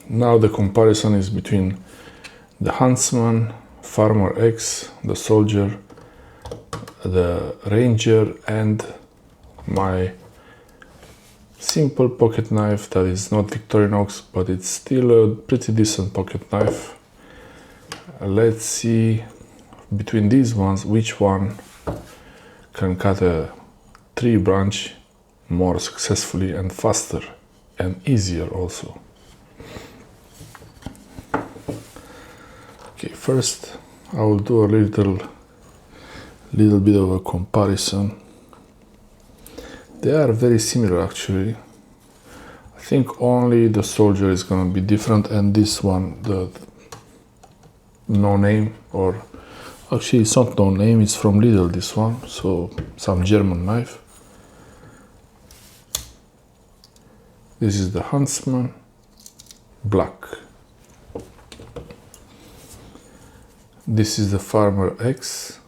Now the comparison is between the Huntsman, Farmer X, the Soldier, the Ranger, and my simple pocket knife that is not Victorinox, but it's still a pretty decent pocket knife. Let's see between these ones which one can cut a tree branch more successfully and faster and easier also. Okay, first I will do a little bit of a comparison. They are very similar actually. I think only the Soldier is gonna be different, and this one, the no name, or actually it's not no name, it's from Lidl, this one, so some German knife. This is the Huntsman black. This is the Farmer X.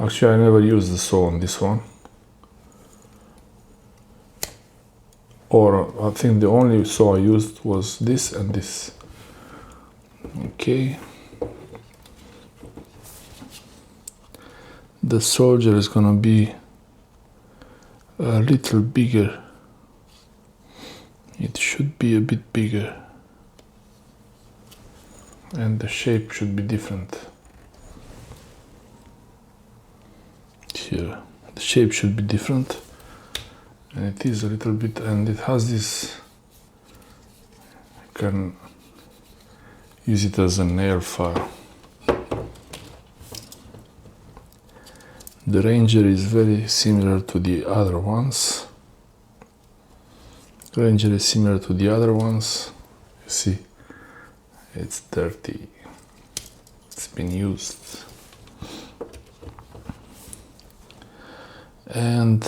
Actually, I never used the saw on this one. Or I think the only saw I used was this and this. Okay. The Soldier is gonna be a little bigger. It should be a bit bigger. And the shape should be different. Here, the shape should be different. And it is a little bit, and it has this, you can use it as a nail file. The Ranger is very similar to the other ones. Ranger is similar to the other ones. You see, it's dirty. It's been used. And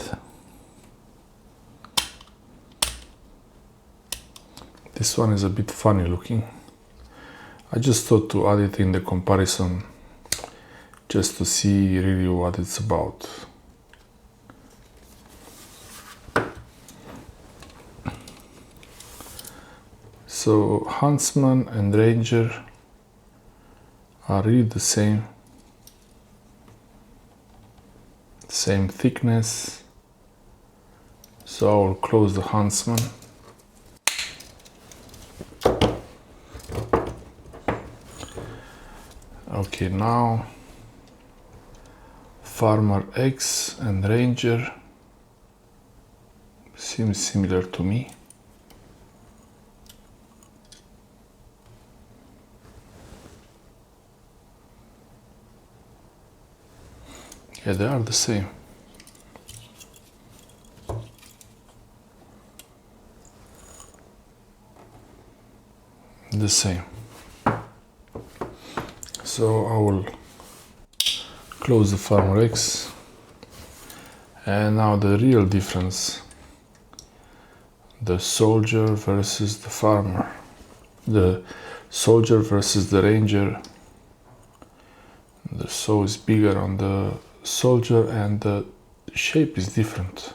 this one is a bit funny looking. I just thought to add it in the comparison just to see really what it's about. So Huntsman and Ranger are really the same thickness. So I will close the Huntsman. Okay, now Farmer X and Ranger seems similar to me. Yeah, they are the same. The same. So I will close the Farmer X. And now the real difference. The Soldier versus the Farmer. The Soldier versus the Ranger. The saw is bigger on the Soldier and the shape is different.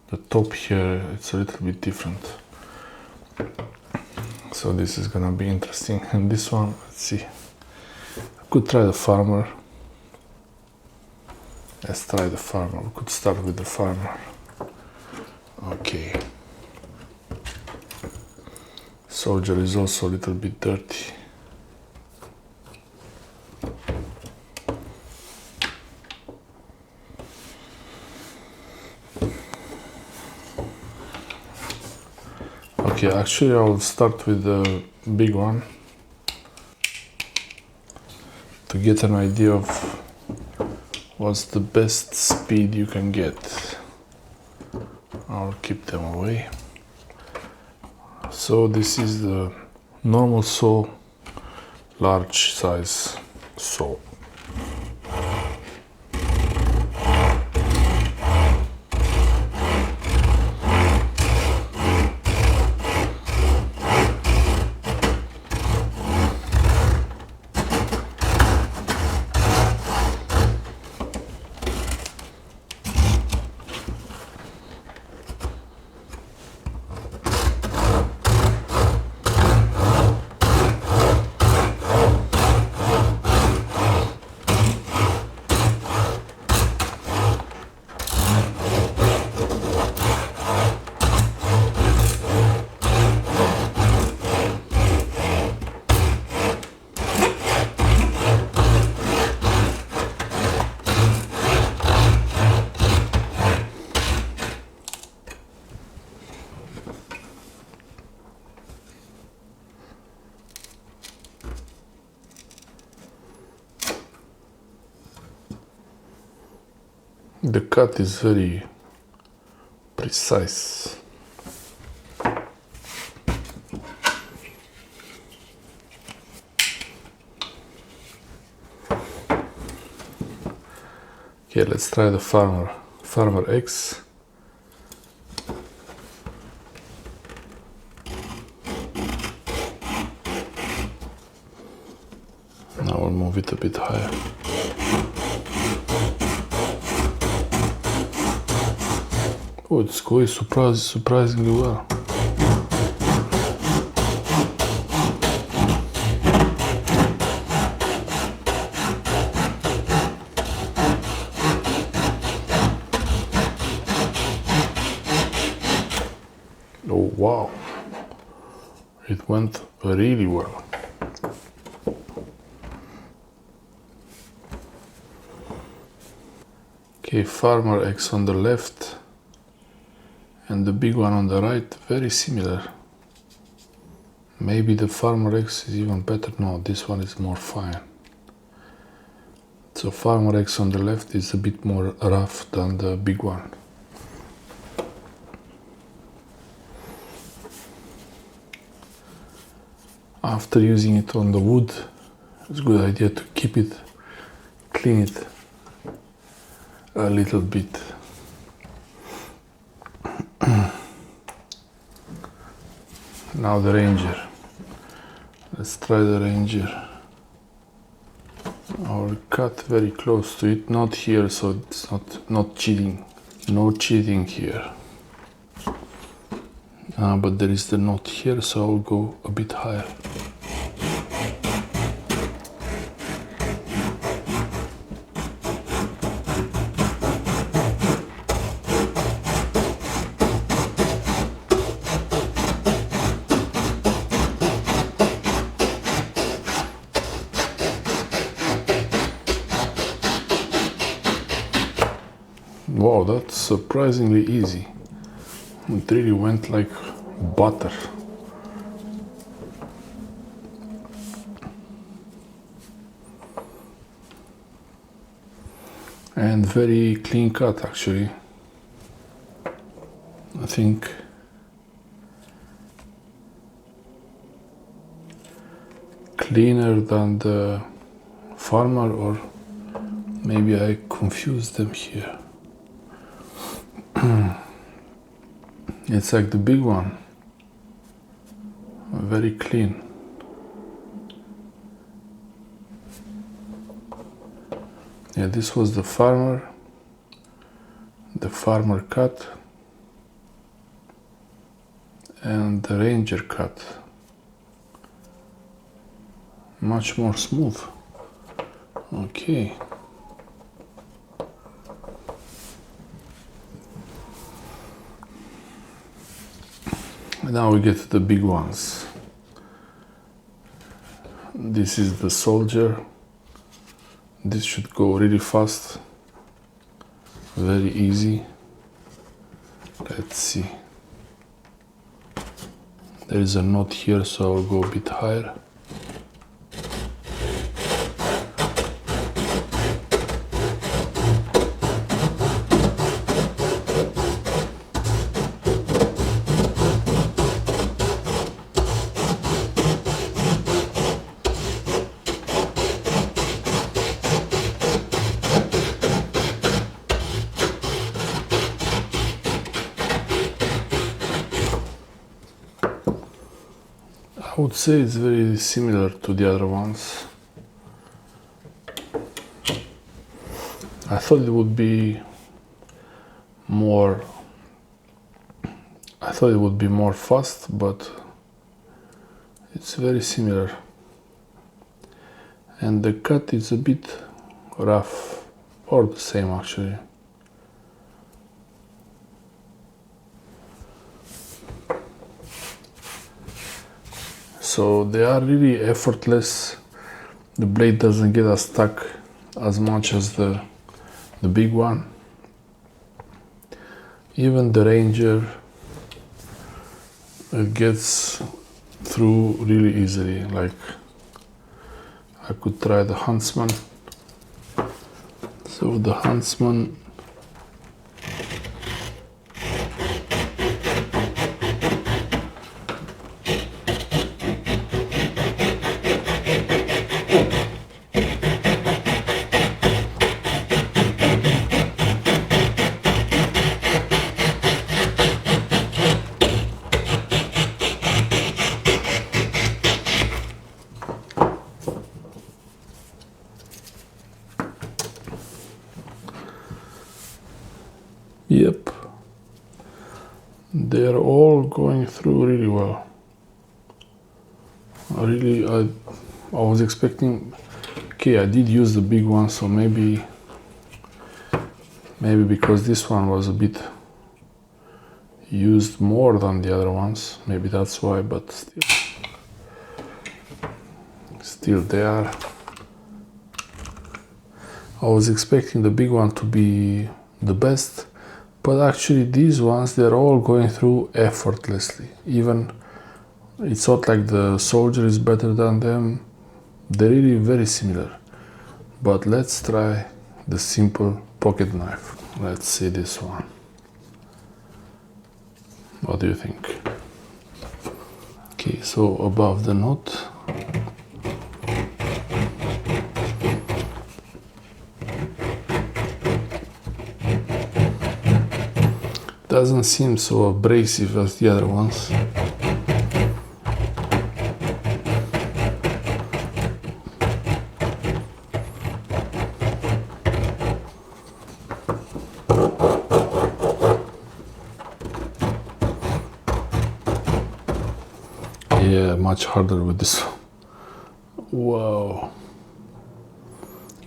The top here, it's a little bit different. So this is gonna be interesting. And this one, let's see. I could try the Farmer. Let's try the Farmer. We could start with the Farmer. Okay. Soldier is also a little bit dirty. Okay, actually I will start with the big one to get an idea of what's the best speed you can get. I'll keep them away. So this is the normal saw, large size saw. The cut is very precise. Okay, let's try the Farmer X. Now we'll move it a bit higher. Oh, it's going surprisingly well. Oh wow, it went really well. Okay, Farmer X on the left and the big one on the right, very similar. Maybe the Farmer X is even better. No, this one is more fine. So Farmer X on the left is a bit more rough than the big one. After using it on the wood, it's a good idea to keep it, clean it a little bit. Now the Ranger. Let's try the Ranger. I'll cut very close to it, not here, so it's not cheating. No cheating here. But there is the knot here, so I'll go a bit higher. Wow, that's surprisingly easy. It really went like butter. And very clean cut actually. I think cleaner than the Farmer, or maybe I confused them here. It's like the big one, very clean. Yeah, this was the Farmer cut, and the Ranger cut. Much more smooth. Okay. Now we get to the big ones. This is the Soldier. This should go really fast. Very easy. Let's see. There is a knot here, so I'll go a bit higher. I would say it's very similar to the other ones. I thought it would be more fast, but it's very similar. And the cut is a bit rough, or the same actually. So they are really effortless. The blade doesn't get stuck as much as the big one. Even the Ranger, it gets through really easily. Like, I could try the Huntsman. So the Huntsman, Yep, they're all going through really well. I was expecting, okay, I did use the big one, so maybe because this one was a bit used more than the other ones, maybe that's why, but still they are. I was expecting the big one to be the best, but actually these ones, they're all going through effortlessly. Even it's not like the soldier is better than them, they're really very similar. But let's try the simple pocket knife. Let's see this one. What do you think? Okay, so above the knot, doesn't seem so abrasive as the other ones. Yeah, much harder with this one. Wow.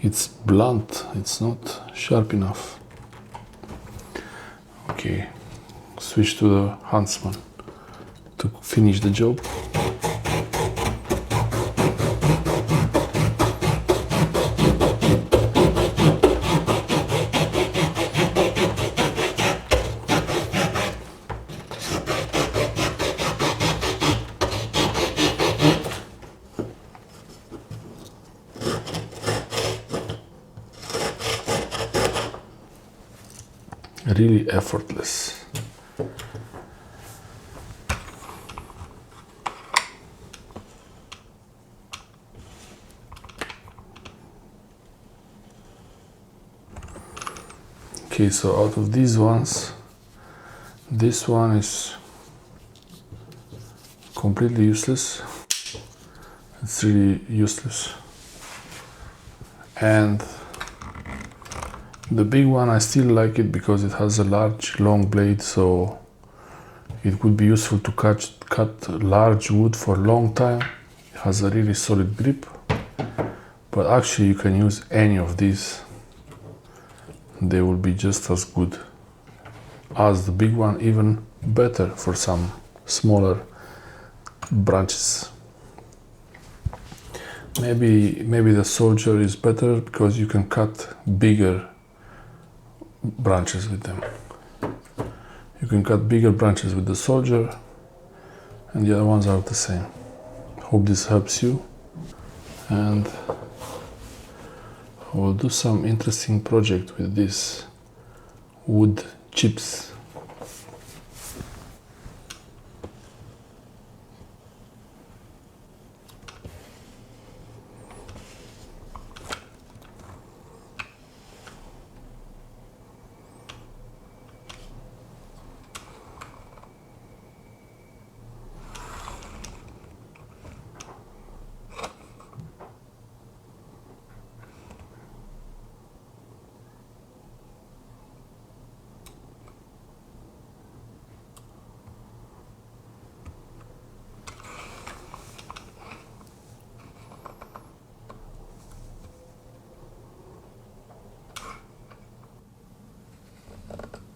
It's blunt, it's not sharp enough. Okay, switch to the Huntsman to finish the job. Really effortless. Okay, so out of these ones, this one is completely useless. It's really useless. And the big one, I still like it because it has a large, long blade, so it would be useful to cut large wood for a long time. It has a really solid grip, but actually you can use any of these. They will be just as good as the big one, even better for some smaller branches. Maybe the soldier is better because you can cut bigger branches with them. You can cut bigger branches with the soldier, and the other ones are the same. Hope this helps you, and I will do some interesting project with these wood chips.